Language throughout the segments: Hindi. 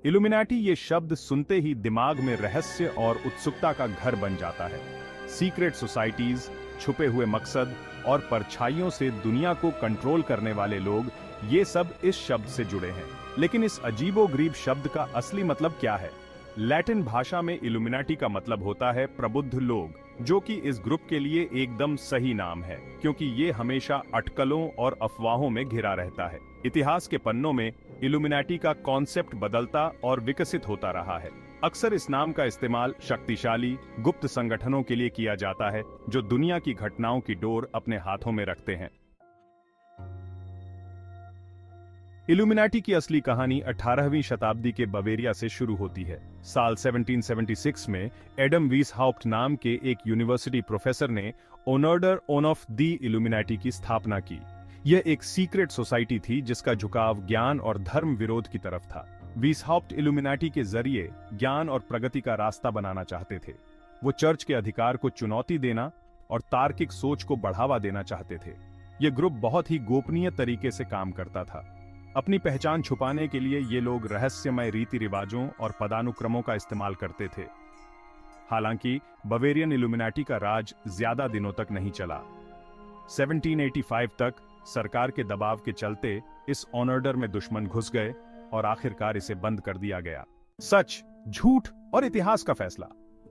इल्यूमिनाटी ये शब्द सुनते ही दिमाग में रहस्य और उत्सुकता का घर बन जाता है। सीक्रेट सोसाइटीज, छुपे हुए मकसद और परछाइयों से दुनिया को कंट्रोल करने वाले लोग, ये सब इस शब्द से जुड़े हैं। लेकिन इस अजीबोगरीब शब्द का असली मतलब क्या है? लैटिन भाषा में इल्यूमिनाटी का मतलब होता है प्रबुद्ध लोग, जो कि इस ग्रुप के लिए एकदम सही नाम है, क्योंकि ये हमेशा अटकलों और अफवाहों में घिरा रहता है। इतिहास के पन्नों में इल्यूमिनाटी का कॉन्सेप्ट बदलता और विकसित होता रहा है। अक्सर इस नाम का इस्तेमाल शक्तिशाली, गुप्त संगठनों के लिए किया जाता है, जो दुनिया की घटनाओं की डोर अपने हाथों में रखते हैं। इल्यूमिनाटी की असली कहानी 18वीं शताब्दी के बवेरिया से शुरू होती है। साल 1776 में एडम वीसहाउप्ट नाम के एक यूनिवर्सिटी प्रोफेसर ने ऑर्डर ऑफ द इल्यूमिनाटी की स्थापना की। यह एक सीक्रेट सोसाइटी थी जिसका झुकाव ज्ञान और धर्म विरोध की तरफ था। वीसहाउप्ट इल्यूमिनाटी के जरिए ज्ञान और प्रगति का रास्ता बनाना चाहते थे। वो चर्च के अधिकार को चुनौती देना और तार्किक सोच को बढ़ावा देना चाहते थे। यह ग्रुप बहुत ही गोपनीय तरीके से काम करता था। अपनी पहचान छुपाने के लिए ये लोग रहस्यमय रीति रिवाजों और पदानुक्रमों का इस्तेमाल करते थे। हालांकि बवेरियन इल्यूमिनाटी का राज ज्यादा दिनों तक नहीं चला। 1785 तक सरकार के दबाव के चलते इस ऑर्डर में दुश्मन घुस गए और आखिरकार इसे बंद कर दिया गया। सच, झूठ और इतिहास का फैसला।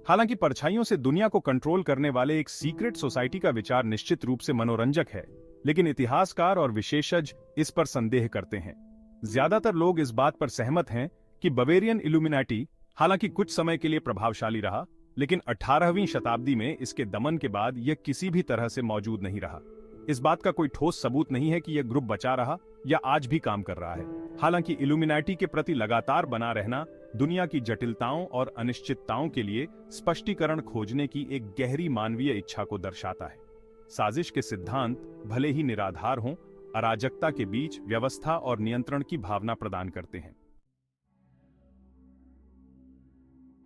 हालांकि परछाइयों से दुनिया को कंट्रोल करने वाले एक सीक्रेट सोसाइटी का विचार निश्चित रूप से मनोरंजक है, लेकिन इतिहासकार और विशेषज्ञ इस पर संदेह करते हैं। ज्यादातर लोग इस बात पर सहमत हैं कि बवेरियन इल्यूमिनाटी हालांकि कुछ समय के लिए प्रभावशाली रहा, लेकिन 18वीं शताब्दी में इसके दमन के बाद यह किसी भी तरह से मौजूद नहीं रहा। इस बात का कोई ठोस सबूत नहीं है कि यह ग्रुप बचा रहा या आज भी काम कर रहा है। हालांकि इल्यूमिनाटी के प्रति लगातार बना रहना दुनिया की जटिलताओं और अनिश्चितताओं के लिए स्पष्टीकरण खोजने की एक गहरी मानवीय इच्छा को दर्शाता है। साजिश के सिद्धांत भले ही निराधार हों, अराजकता के बीच व्यवस्था और नियंत्रण की भावना प्रदान करते हैं।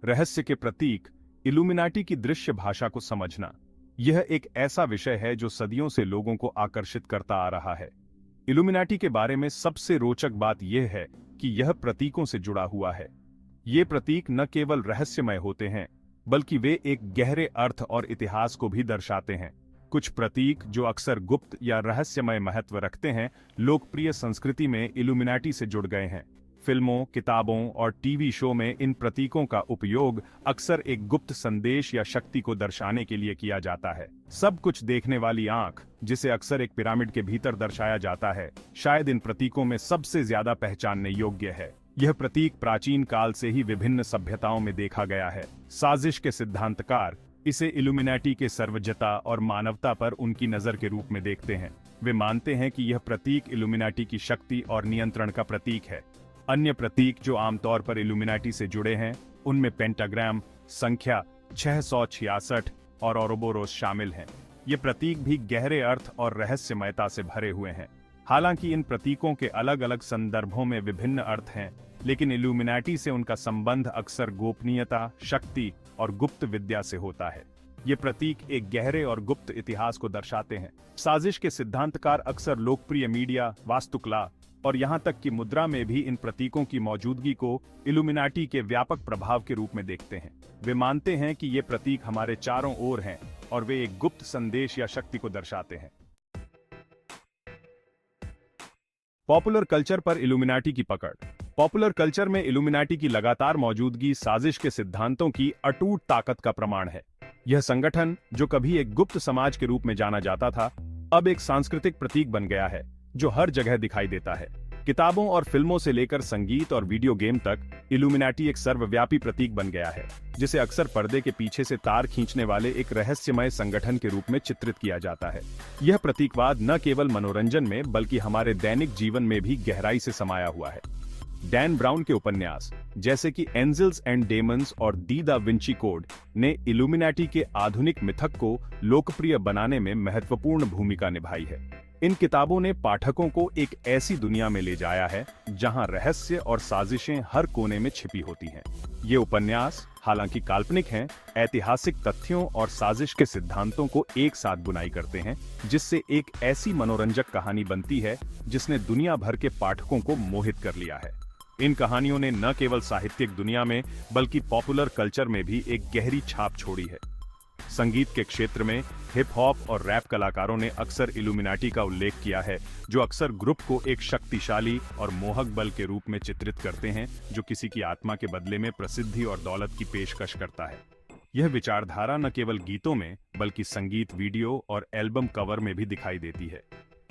रहस्य के प्रतीक इल्यूमिनाटी की दृश्य भाषा को समझना, यह एक ऐसा विषय है जो सदियों से लोगों को आकर्षित करता आ रहा है। इल्यूमिनाटी के बारे में सबसे रोचक बात यह है कि यह प्रतीकों से जुड़ा हुआ है। ये प्रतीक न केवल रहस्यमय होते हैं, बल्कि वे एक गहरे अर्थ और इतिहास को भी दर्शाते हैं। कुछ प्रतीक जो अक्सर गुप्त या रहस्यमय महत्व रखते हैं, लोकप्रिय संस्कृति में इल्यूमिनाटी से जुड़ गए हैं। फिल्मों, किताबों और टीवी शो में इन प्रतीकों का उपयोग अक्सर एक गुप्त संदेश या शक्ति को दर्शाने के लिए किया जाता है। सब कुछ देखने वाली आंख, जिसे अक्सर एक पिरामिड के भीतर दर्शाया जाता है, शायद इन प्रतीकों में सबसे ज्यादा पहचानने योग्य है। यह प्रतीक प्राचीन काल से ही विभिन्न सभ्यताओं में देखा गया है। साजिश के सिद्धांतकार इसे इल्यूमिनाटी के सर्वज्ञता और मानवता पर उनकी नजर के रूप में देखते हैं। वे मानते हैं कि यह प्रतीक इल्यूमिनाटी की शक्ति और नियंत्रण का प्रतीक है। अन्य प्रतीक जो आमतौर पर इल्यूमिनाटी से जुड़े हैं, उनमें पेंटाग्राम, संख्या 666 और ओरोबोरोस शामिल हैं। ये प्रतीक भी गहरे अर्थ और रहस्यमयता से भरे हुए हैं। हालांकि इन प्रतीकों के अलग अलग संदर्भों में विभिन्न अर्थ हैं, लेकिन इल्यूमिनाटी से उनका संबंध अक्सर गोपनीयता, शक्ति और गुप्त विद्या से होता है। ये प्रतीक एक गहरे और गुप्त इतिहास को दर्शाते हैं। साजिश के सिद्धांतकार अक्सर लोकप्रिय मीडिया, वास्तुकला और यहाँ तक कि मुद्रा में भी इन प्रतीकों की मौजूदगी को इल्यूमिनाटी के व्यापक प्रभाव के रूप में देखते हैं। वे मानते हैं कि ये प्रतीक हमारे चारों ओर हैं और वे एक गुप्त संदेश या शक्ति को दर्शाते हैं। पॉपुलर कल्चर पर इल्यूमिनाटी की पकड़। पॉपुलर कल्चर में इल्यूमिनाटी की लगातार मौजूदगी साजिश के सिद्धांतों की अटूट ताकत का प्रमाण है। यह संगठन, जो कभी एक गुप्त समाज के रूप में जाना जाता था, अब एक सांस्कृतिक प्रतीक बन गया है जो हर जगह दिखाई देता है। किताबों और फिल्मों से लेकर संगीत और वीडियो गेम तक, इल्यूमिनाटी एक सर्वव्यापी प्रतीक बन गया है, जिसे अक्सर पर्दे के पीछे से तार खींचने वाले एक रहस्यमय संगठन के रूप में चित्रित किया जाता है। यह प्रतीकवाद न केवल मनोरंजन में बल्कि हमारे दैनिक जीवन में भी गहराई से समाया हुआ है। डैन ब्राउन के उपन्यास जैसे कि एंजल्स एंड डेमन्स और दी दा विंची कोड ने इल्यूमिनाटी के आधुनिक मिथक को लोकप्रिय बनाने में महत्वपूर्ण भूमिका निभाई है। इन किताबों ने पाठकों को एक ऐसी दुनिया में ले जाया है जहां रहस्य और साजिशें हर कोने में छिपी होती हैं। ये उपन्यास हालांकि काल्पनिक हैं, ऐतिहासिक तथ्यों और साजिश के सिद्धांतों को एक साथ बुनाई करते हैं, जिससे एक ऐसी मनोरंजक कहानी बनती है जिसने दुनिया भर के पाठकों को मोहित कर लिया है। इन कहानियों ने न केवल साहित्यिक दुनिया में बल्कि पॉपुलर कल्चर में भी एक गहरी छाप छोड़ी है। संगीत के क्षेत्र में हिप हॉप और रैप कलाकारों ने अक्सर इल्यूमिनाटी का उल्लेख किया है, जो अक्सर ग्रुप को एक शक्तिशाली और मोहक बल के रूप में चित्रित करते हैं, जो किसी की आत्मा के बदले में प्रसिद्धि और दौलत की पेशकश करता है। यह विचारधारा न केवल गीतों में बल्कि संगीत वीडियो और एल्बम कवर में भी दिखाई देती है।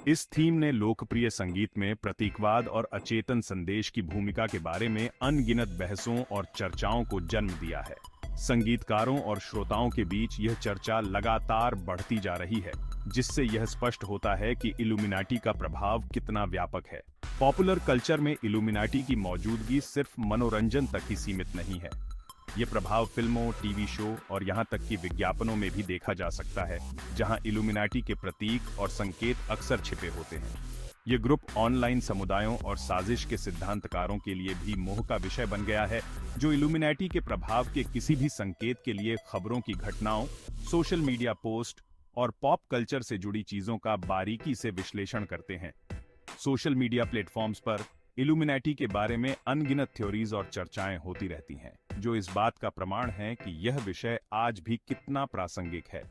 इस थीम ने लोकप्रिय संगीत में प्रतीकवाद और अचेतन संदेश की भूमिका के बारे में अनगिनत बहसों और चर्चाओं को जन्म दिया है। संगीतकारों और श्रोताओं के बीच यह चर्चा लगातार बढ़ती जा रही है, जिससे यह स्पष्ट होता है कि इल्यूमिनाटी का प्रभाव कितना व्यापक है। पॉपुलर कल्चर में इल्यूमिनाटी की मौजूदगी सिर्फ मनोरंजन तक ही सीमित नहीं है। यह प्रभाव फिल्मों, टीवी शो और यहां तक कि विज्ञापनों में भी देखा जा सकता है, जहां इल्यूमिनाटी के प्रतीक और संकेत अक्सर छिपे होते हैं। ये ग्रुप ऑनलाइन समुदायों और साजिश के सिद्धांतकारों के लिए भी मोह का विषय बन गया है, जो इल्यूमिनाटी के प्रभाव के किसी भी संकेत के लिए खबरों की घटनाओं, सोशल मीडिया पोस्ट और पॉप कल्चर से जुड़ी चीजों का बारीकी से विश्लेषण करते हैं। सोशल मीडिया प्लेटफॉर्म्स पर इल्यूमिनाटी के बारे में अनगिनत थ्योरीज और चर्चाएं होती रहती हैं, जो इस बात का प्रमाण है कि यह विषय आज भी कितना प्रासंगिक है।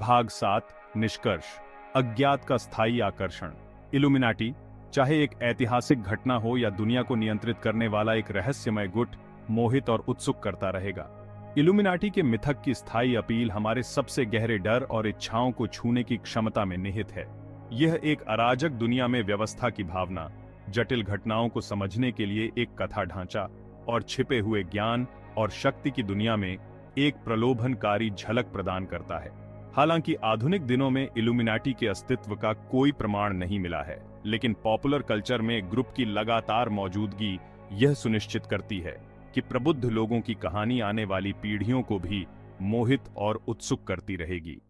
भाग 7, निष्कर्ष। अज्ञात का स्थायी आकर्षण। इल्यूमिनाटी, चाहे एक ऐतिहासिक घटना हो या दुनिया को नियंत्रित करने वाला एक रहस्यमय गुट, मोहित और उत्सुक करता रहेगा। इल्यूमिनाटी के मिथक की स्थायी अपील हमारे सबसे गहरे डर और इच्छाओं को छूने की क्षमता में निहित है। यह एक अराजक दुनिया में व्यवस्था की भावना, जटिल घटनाओं को समझने के लिए एक कथा ढांचा और छिपे हुए ज्ञान और शक्ति की दुनिया में एक प्रलोभनकारी झलक प्रदान करता है। हालांकि आधुनिक दिनों में इल्यूमिनाटी के अस्तित्व का कोई प्रमाण नहीं मिला है, लेकिन पॉपुलर कल्चर में ग्रुप की लगातार मौजूदगी यह सुनिश्चित करती है कि प्रबुद्ध लोगों की कहानी आने वाली पीढ़ियों को भी मोहित और उत्सुक करती रहेगी।